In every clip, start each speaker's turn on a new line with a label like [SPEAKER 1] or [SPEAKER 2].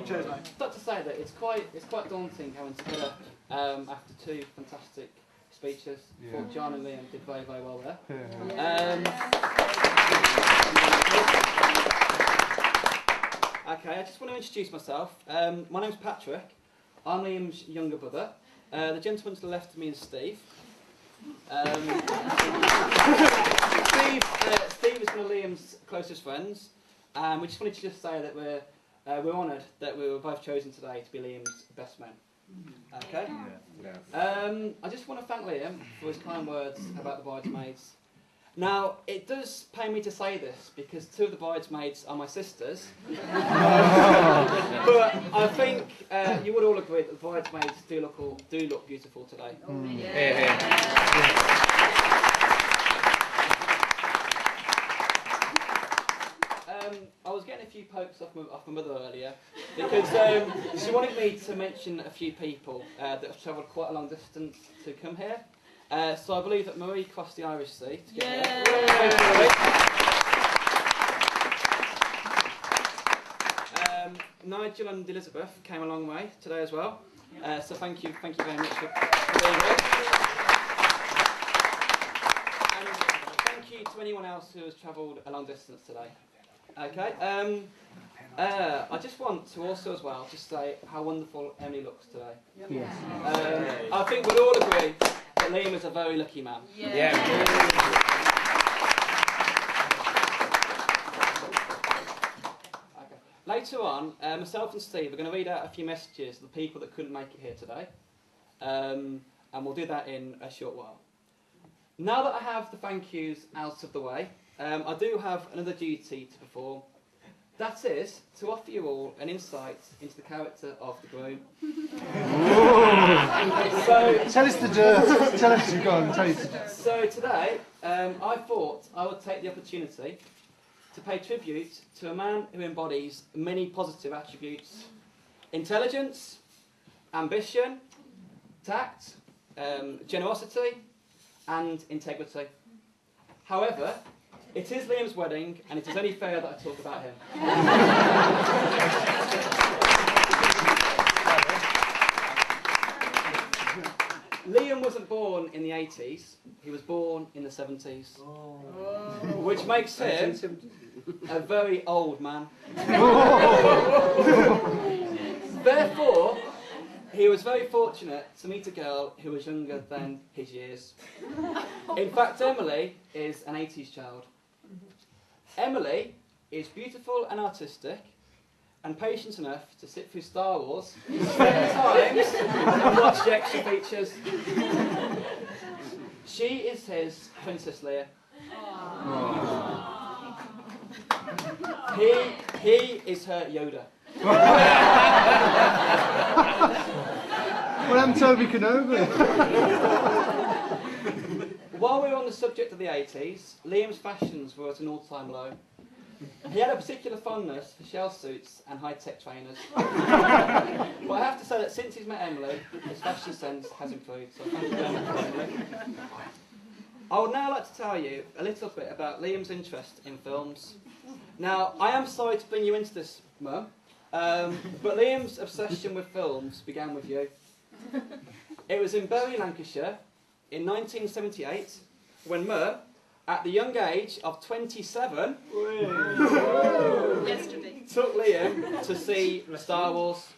[SPEAKER 1] Cheers, mate.
[SPEAKER 2] I've got to say that it's quite daunting having to get up after two fantastic speeches. I thought John and Liam did very, very well there. Okay, I just want to introduce myself. My name's Patrick. I'm Liam's younger brother. The gentleman to the left of me is Steve. Steve is one of Liam's closest friends. We just wanted to say that we're honoured that we were both chosen today to be Liam's best men. Okay? I just want to thank Liam for his kind words about the bridesmaids. Now, it does pain me to say this because two of the bridesmaids are my sisters. But I think you would all agree that the bridesmaids do look beautiful today. I was getting a few pokes off my mother earlier because she wanted me to mention a few people that have travelled quite a long distance to come here. So I believe that Marie crossed the Irish Sea to get here. Nigel and Elizabeth came a long way today as well. So thank you very much for being here. And thank you to anyone else who has travelled a long distance today. Okay. I just want to also as well just say how wonderful Emily looks today.
[SPEAKER 3] Yes.
[SPEAKER 2] I think we'd all agree that Liam is a very lucky man.
[SPEAKER 3] Yeah.
[SPEAKER 2] Okay. Later on, myself and Steve are going to read out a few messages to the people that couldn't make it here today. And we'll do that in a short while. Now that I have the thank yous out of the way, I do have another duty to perform. That is to offer you all an insight into the character of the groom.
[SPEAKER 1] Tell us the dirt. Tell us, go on, tell us the dirt.
[SPEAKER 2] So today, I thought I would take the opportunity to pay tribute to a man who embodies many positive attributes: intelligence, ambition, tact, generosity, and integrity. However, it is Liam's wedding, and it is only fair that I talk about him. Liam wasn't born in the 80s, he was born in the 70s. Which makes him a very old man. Therefore, he was very fortunate to meet a girl who was younger than his years. In fact, Emily is an 80s child. Emily is beautiful and artistic, and patient enough to sit through Star Wars 7 times and watch the extra features. She is his Princess Leia. He is her Yoda.
[SPEAKER 1] Well, I'm Toby Kenobi.
[SPEAKER 2] While we were on the subject of the 80s, Liam's fashions were at an all-time low. He had a particular fondness for shell suits and high-tech trainers. But I have to say that since he's met Emily, his fashion sense has improved, so thank you very much, Emily. I would now like to tell you a little bit about Liam's interest in films. Now, I am sorry to bring you into this, Mum, but Liam's obsession with films began with you. It was in Bury, Lancashire, in 1978, when Mum, at the young age of 27, took Liam to see Star Wars.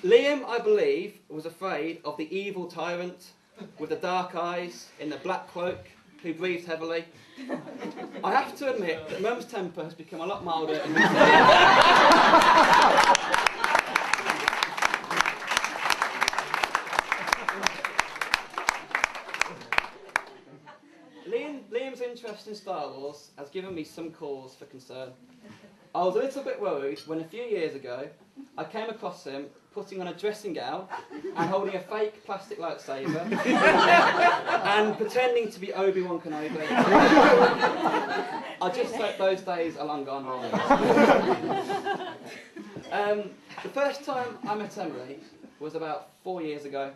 [SPEAKER 2] Liam, I believe, was afraid of the evil tyrant with the dark eyes in the black cloak who breathed heavily. I have to admit that Mum's temper has become a lot milder in recent years. Liam's interest in Star Wars has given me some cause for concern. I was a little bit worried when a few years ago I came across him putting on a dressing gown and holding a fake plastic lightsaber and pretending to be Obi-Wan Kenobi. I just hope those days are long gone. The first time I met Emily was about 4 years ago.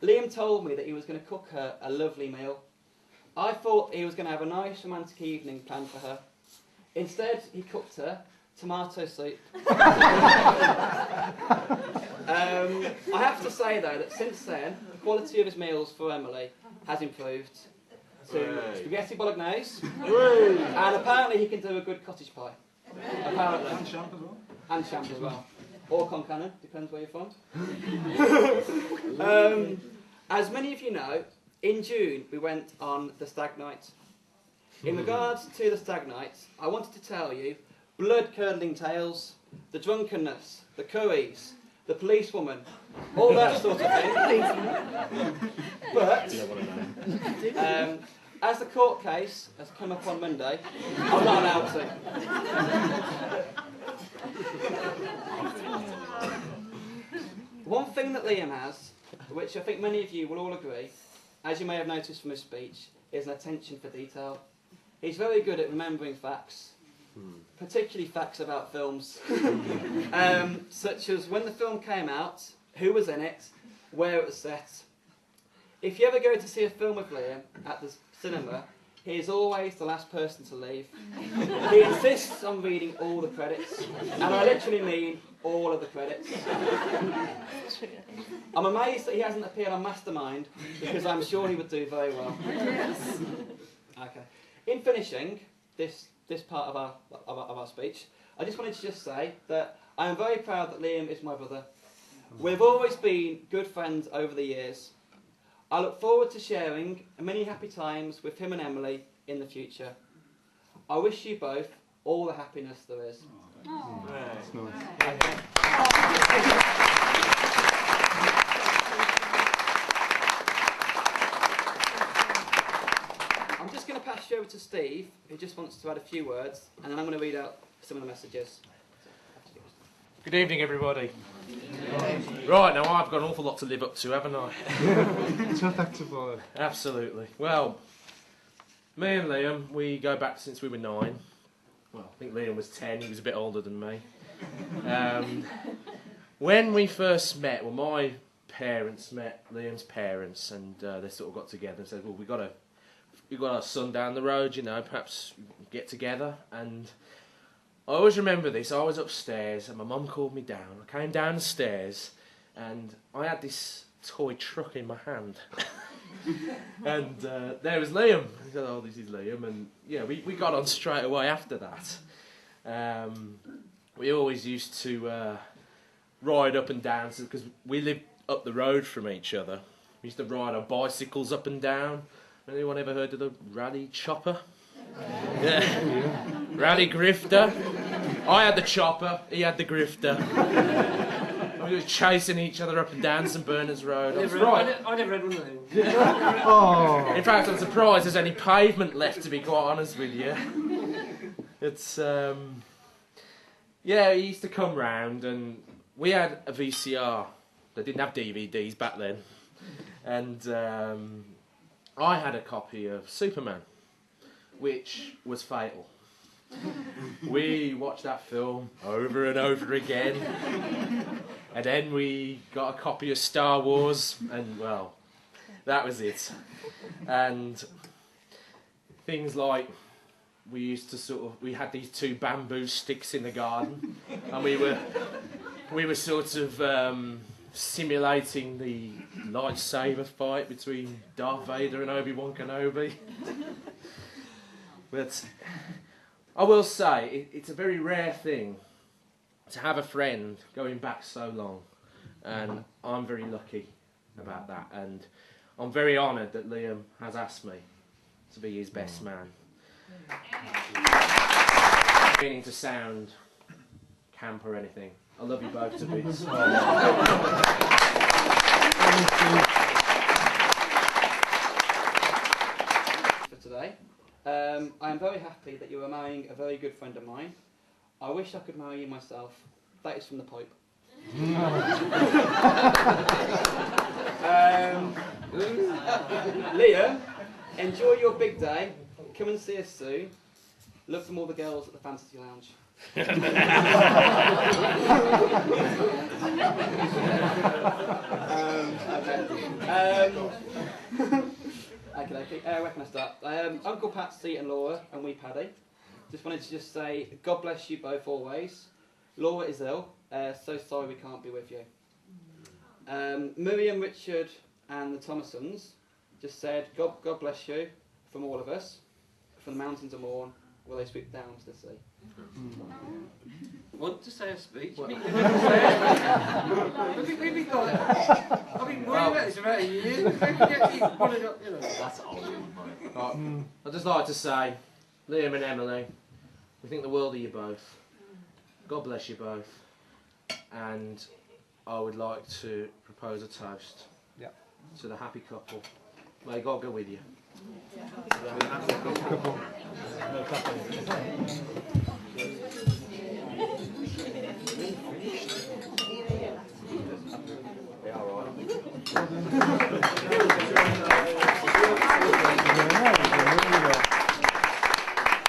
[SPEAKER 2] Liam told me that he was going to cook her a lovely meal. I thought he was going to have a nice romantic evening planned for her. Instead, he cooked her tomato soup. I have to say though that since then, the quality of his meals for Emily has improved to spaghetti bolognese, and apparently he can do a good cottage pie. Apparently.
[SPEAKER 1] And champ as well.
[SPEAKER 2] And champ as well. Or con cannon, depends where you're from. As many of you know, in June we went on the Stag Night. In regards to the Stag Night, I wanted to tell you blood-curdling tales, the drunkenness, the curries, the policewoman, all that sort of thing. But, as the court case has come up on Monday, I'm not allowed to. One thing that Liam has, which I think many of you will all agree, as you may have noticed from his speech, is an attention for detail. He's very good at remembering facts, particularly facts about films, such as when the film came out, who was in it, where it was set. If you ever go to see a film with Liam at the cinema, he is always the last person to leave. He insists on reading all the credits, and I literally mean all of the credits. I'm amazed that he hasn't appeared on Mastermind, because I'm sure he would do very well. Okay. In finishing this part of our speech, I just wanted to just say that I am very proud that Liam is my brother. We've always been good friends over the years. I look forward to sharing many happy times with him and Emily in the future. I wish you both all the happiness there is.
[SPEAKER 1] That's nice.
[SPEAKER 2] I'm just going to pass you over to Steve, who just wants to add a few words, and then I'm going to read out some of the messages.
[SPEAKER 3] Good evening, everybody. Right, now I've got an awful lot to live up to, haven't I? Absolutely. Well, me and Liam, we go back since we were 9. Well, I think Liam was 10, he was a bit older than me. When we first met, well, my parents met Liam's parents, and they sort of got together and said, well, we've got our son down the road, you know, perhaps get together. And I always remember this. I was upstairs and my mum called me down. I came down the stairs and I had this toy truck in my hand. And there was Liam. He said, oh, this is Liam. And yeah, we got on straight away after that. We always used to ride up and down because we lived up the road from each other. We used to ride our bicycles up and down. Anyone ever heard of the Rally Chopper? Yeah. Rally Grifter. I had the chopper, he had the grifter. We were chasing each other up and down St Bernard's Road.
[SPEAKER 4] I never had one of them.
[SPEAKER 1] Oh.
[SPEAKER 3] In fact, I'm surprised there's any pavement left, to be quite honest with you. It's, yeah, he used to come round and we had a VCR. They didn't have DVDs back then. And I had a copy of Superman, which was fatal. We watched that film over and over again, and then we got a copy of Star Wars, and well, that was it. And things like we had these 2 bamboo sticks in the garden, and we were sort of simulating the lightsaber fight between Darth Vader and Obi-Wan Kenobi. But I will say, it's a very rare thing to have a friend going back so long, and I'm very lucky about that, and I'm very honoured that Liam has asked me to be his best man. Meaning to sound camp or anything. I love you both to bits.
[SPEAKER 2] For today. I am very happy that you are marrying a very good friend of mine. I wish I could marry you myself. That is from the Pope. Liam, enjoy your big day. Come and see us soon. Love from all the girls at the Fantasy Lounge. Okay, where can I start? Uncle Patsy and Laura and wee Paddy. just wanted to just say, God bless you both always. Laura is ill, so sorry we can't be with you. Miriam, Richard and the Thomasons just said, God bless you from all of us, from the mountains of Mourne, where they sweep down to the sea.
[SPEAKER 4] Want to say a speech?
[SPEAKER 3] What?
[SPEAKER 4] We've been got, I've been worried about this about a year.
[SPEAKER 5] That's old, mate.
[SPEAKER 3] Right. I'd just like to say, Liam and Emily, we think the world of you both. God bless you both. And I would like to propose a toast to the happy couple. May God go with you.
[SPEAKER 1] Couple.